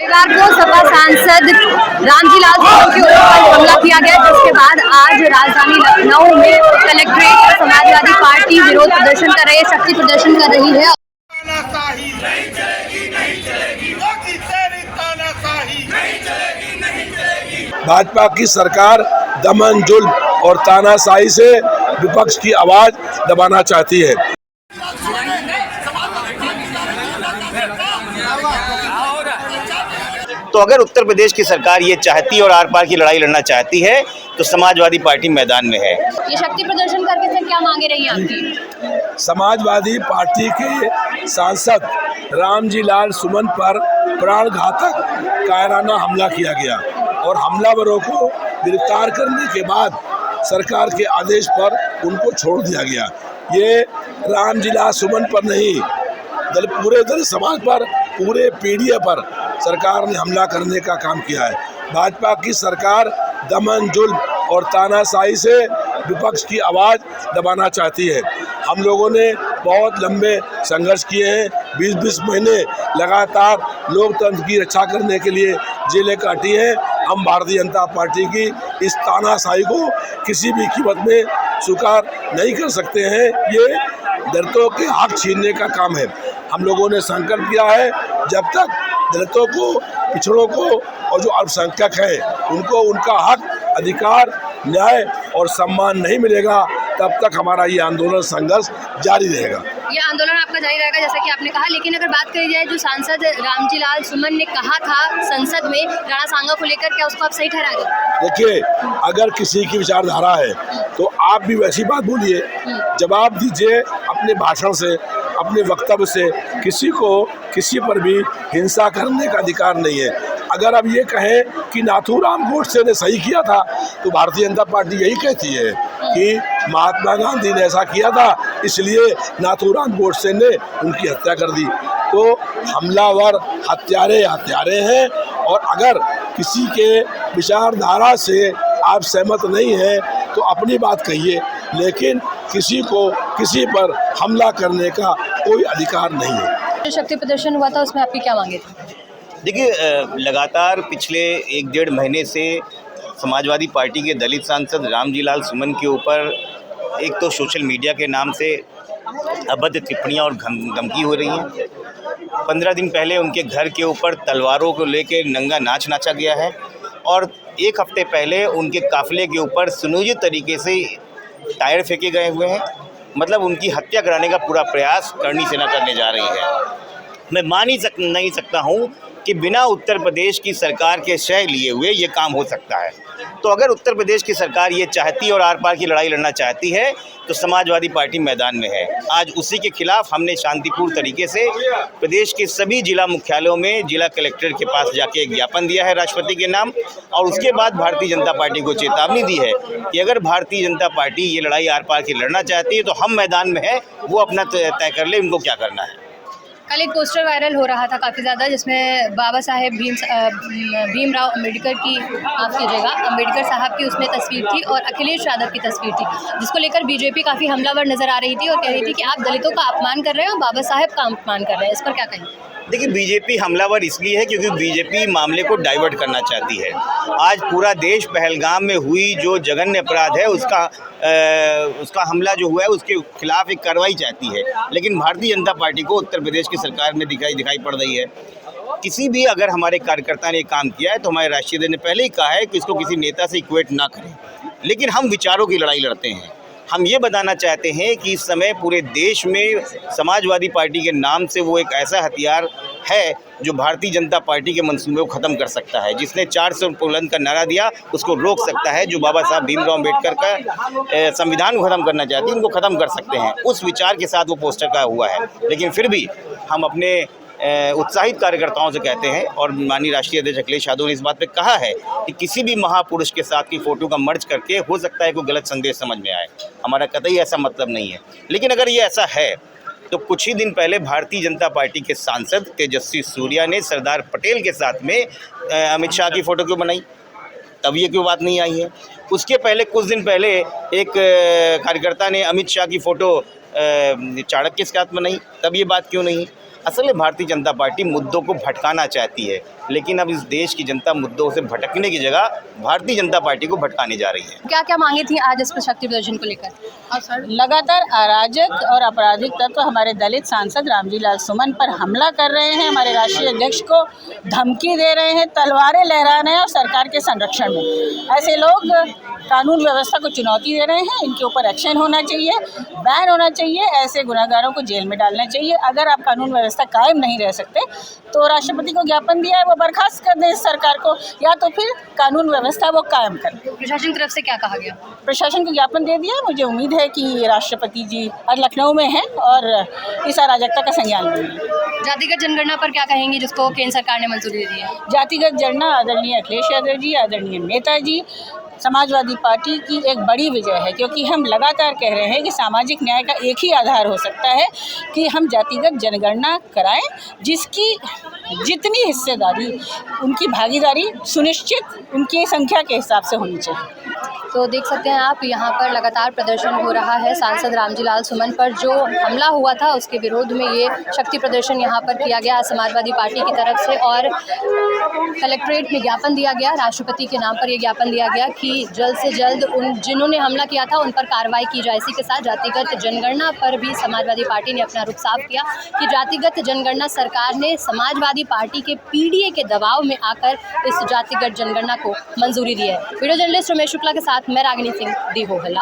रविवार को सपा सांसद रामजी लाल सोनम के ऊपर हमला किया गया, जिसके बाद आज राजधानी लखनऊ में कलेक्ट्रेट पर समाजवादी पार्टी विरोध प्रदर्शन कर रही है, शक्ति प्रदर्शन कर रही है। भाजपा की सरकार दमन, जुल्म और तानाशाही से विपक्ष की आवाज दबाना चाहती है। तो अगर उत्तर प्रदेश की सरकार ये चाहती और आर पार की लड़ाई लड़ना चाहती है तो समाजवादी पार्टी मैदान में है। ये शक्ति प्रदर्शन करके से क्या मांगे रही हैं आपकी? समाजवादी पार्टी के सांसद रामजी लाल सुमन पर प्राणघातक कायराना हमला किया गया और हमलावरों को गिरफ्तार करने के बाद सरकार के आदेश पर उनको छोड़ दिया गया। ये रामजी लाल सुमन पर नहीं, पूरे दलित समाज पर, पूरे पीढ़ी पर सरकार ने हमला करने का काम किया है। भाजपा की सरकार दमन, जुल्म और तानाशाही से विपक्ष की आवाज़ दबाना चाहती है। हम लोगों ने बहुत लंबे संघर्ष किए हैं, 20-20 महीने लगातार लोकतंत्र की रक्षा करने के लिए जेलें काटी हैं। हम भारतीय जनता पार्टी की इस तानाशाही को किसी भी कीमत में स्वीकार नहीं कर सकते हैं। ये दलितों के हक छीनने का काम है। हम लोगों ने संकल्प किया है, जब तक दलितों को, पिछड़ों को और जो अल्पसंख्यक हैं उनको उनका हक, अधिकार, न्याय और सम्मान नहीं मिलेगा, तब तक हमारा ये आंदोलन, संघर्ष जारी रहेगा। ये आंदोलन आपका जारी रहेगा जैसा कि आपने कहा, लेकिन अगर बात करी जाए जो सांसद रामजी लाल सुमन ने कहा था संसद में राणा सांगा को लेकर, क्या उसको आप सही ठहरा रहे? देखिए, अगर किसी की विचारधारा है तो आप भी वैसी बात बोलिए, जवाब दीजिए अपने भाषण से, अपने वक्तव्य से। किसी को किसी पर भी हिंसा करने का अधिकार नहीं है। अगर अब ये कहें कि नाथूराम गोडसे ने सही किया था तो भारतीय जनता पार्टी यही कहती है कि महात्मा गांधी ने ऐसा किया था, इसलिए नाथूराम गोडसे ने उनकी हत्या कर दी। तो हमलावर हत्यारे हैं, और अगर किसी के विचारधारा से आप सहमत नहीं हैं तो अपनी बात कहिए, लेकिन किसी को किसी पर हमला करने का कोई अधिकार नहीं है। जो शक्ति प्रदर्शन हुआ था उसमें आपकी क्या मांगे थी? देखिए, लगातार पिछले 1-1.5 महीने से समाजवादी पार्टी के दलित सांसद रामजी लाल सुमन के ऊपर एक तो सोशल मीडिया के नाम से अभद्र टिप्पणियां और धमकी हो रही हैं। 15 दिन पहले उनके घर के ऊपर तलवारों को लेकर नंगा नाच नाचा गया है, और 1 हफ्ते पहले उनके काफिले के ऊपर सुनियोजित तरीके से टायर फेंके गए हुए हैं। मतलब उनकी हत्या कराने का पूरा प्रयास करनी सेना करने जा रही है। मैं मान ही नहीं सकता हूँ कि बिना उत्तर प्रदेश की सरकार के शय लिए हुए ये काम हो सकता है। तो अगर उत्तर प्रदेश की सरकार ये चाहती और आर पार की लड़ाई लड़ना चाहती है तो समाजवादी पार्टी मैदान में है। आज उसी के खिलाफ हमने शांतिपूर्ण तरीके से प्रदेश के सभी जिला मुख्यालयों में जिला कलेक्टर के पास जाके एक ज्ञापन दिया है राष्ट्रपति के नाम, और उसके बाद भारतीय जनता पार्टी को चेतावनी दी है कि अगर भारतीय जनता पार्टी ये लड़ाई आर पार की लड़ना चाहती है तो हम मैदान में है, वो अपना तय कर ले उनको क्या करना है। कल एक पोस्टर वायरल हो रहा था काफ़ी ज़्यादा, जिसमें बाबा साहेब भीमराव अम्बेडकर की, माफ़ कीजिएगा, अम्बेडकर साहब की उसमें तस्वीर थी और अखिलेश यादव की तस्वीर थी, जिसको लेकर बीजेपी काफ़ी हमलावर नज़र आ रही थी और कह रही थी कि आप दलितों का अपमान कर रहे हैं और बाबा साहेब का अपमान कर रहे हैं। इस पर क्या कहें? देखिए, बीजेपी हमलावर इसलिए है क्योंकि बीजेपी मामले को डाइवर्ट करना चाहती है। आज पूरा देश पहलगाम में हुई जो जघन्य अपराध है उसका हमला जो हुआ है उसके खिलाफ एक कार्रवाई चाहती है, लेकिन भारतीय जनता पार्टी को उत्तर प्रदेश की सरकार में दिखाई पड़ रही है। किसी भी अगर हमारे कार्यकर्ता ने काम किया है तो हमारे राष्ट्रीय अध्यक्ष ने पहले ही कहा है कि इसको किसी नेता से इक्वेट ना करें, लेकिन हम विचारों की लड़ाई लड़ते हैं। हम ये बताना चाहते हैं कि इस समय पूरे देश में समाजवादी पार्टी के नाम से वो एक ऐसा हथियार है जो भारतीय जनता पार्टी के मंसूबे को ख़त्म कर सकता है। जिसने 400 बुलंद का नारा दिया उसको रोक सकता है। जो बाबा साहब भीमराव अम्बेडकर का संविधान को ख़त्म करना चाहती है उनको ख़त्म कर सकते हैं। उस विचार के साथ वो पोस्टर का हुआ है, लेकिन फिर भी हम अपने उत्साहित कार्यकर्ताओं से कहते हैं, और माननीय राष्ट्रीय अध्यक्ष अखिलेश यादव ने इस बात पे कहा है कि किसी भी महापुरुष के साथ की फ़ोटो का मर्ज करके हो सकता है कोई गलत संदेश समझ में आए। हमारा कतई ऐसा मतलब नहीं है, लेकिन अगर ये ऐसा है तो कुछ ही दिन पहले भारतीय जनता पार्टी के सांसद तेजस्वी सूर्या ने सरदार पटेल के साथ में अमित शाह की फ़ोटो क्यों बनाई? तब ये क्यों बात नहीं आई है? उसके पहले कुछ दिन पहले एक कार्यकर्ता ने अमित शाह की फ़ोटो चाणक्य के साथ बनाई, तब ये बात क्यों नहीं? असल में भारतीय जनता पार्टी मुद्दों को भटकाना चाहती है, लेकिन अब इस देश की जनता मुद्दों से भटकने की जगह भारतीय जनता पार्टी को भटकाने जा रही है। क्या क्या मांगे थी आज इस पर शक्ति प्रदर्शन को लेकर? लगातार अराजक और आपराधिक तत्व हमारे दलित सांसद रामजी लाल सुमन पर हमला कर रहे हैं, हमारे राष्ट्रीय अध्यक्ष को धमकी दे रहे हैं, तलवारें लहरा रहे हैं और सरकार के संरक्षण में ऐसे लोग कानून व्यवस्था को चुनौती दे रहे हैं। इनके ऊपर एक्शन होना चाहिए, बैन होना चाहिए, ऐसे गुनहगारों को जेल में डालना चाहिए। अगर आप कानून व्यवस्था कायम नहीं रह सकते तो राष्ट्रपति को ज्ञापन दिया है, वो बर्खास्त कर दें इस सरकार को, या तो फिर कानून व्यवस्था वो कायम कर दें। प्रशासन की तरफ से क्या कहा गया? प्रशासन को ज्ञापन दे दिया। मुझे उम्मीद है कि राष्ट्रपति जी आज लखनऊ में हैं और इस अराजकता का संज्ञान लेंगे। जातिगत जनगणना पर क्या कहेंगी जिसको केंद्र सरकार ने मंजूरी दी है? जातिगत जनगणना आदरणीय अखिलेश यादव जी, आदरणीय नेताजी, समाजवादी पार्टी की एक बड़ी विजय है, क्योंकि हम लगातार कह रहे हैं कि सामाजिक न्याय का एक ही आधार हो सकता है कि हम जातिगत जनगणना कराएं, जिसकी जितनी हिस्सेदारी, उनकी भागीदारी सुनिश्चित उनकी संख्या के हिसाब से होनी चाहिए। तो देख सकते हैं आप, यहाँ पर लगातार प्रदर्शन हो रहा है सांसद रामजी लाल सुमन पर जो हमला हुआ था उसके विरोध में ये शक्ति प्रदर्शन यहाँ पर किया गया समाजवादी पार्टी की तरफ से, और कलेक्ट्रेट में ज्ञापन दिया गया, राष्ट्रपति के नाम पर ये ज्ञापन दिया गया कि जल्द से जल्द उन जिन्होंने हमला किया था उन पर कार्रवाई की जाए। इसी के साथ जातिगत जनगणना पर भी समाजवादी पार्टी ने अपना रुख साफ किया कि जातिगत जनगणना सरकार ने समाजवादी पार्टी के पीडीए के दबाव में आकर इस जातिगत जनगणना को मंजूरी दी है। वीडियो जर्नलिस्ट रमेश शुक्ला के साथ मैं रागिनी सिंह, दी हो हल्ला।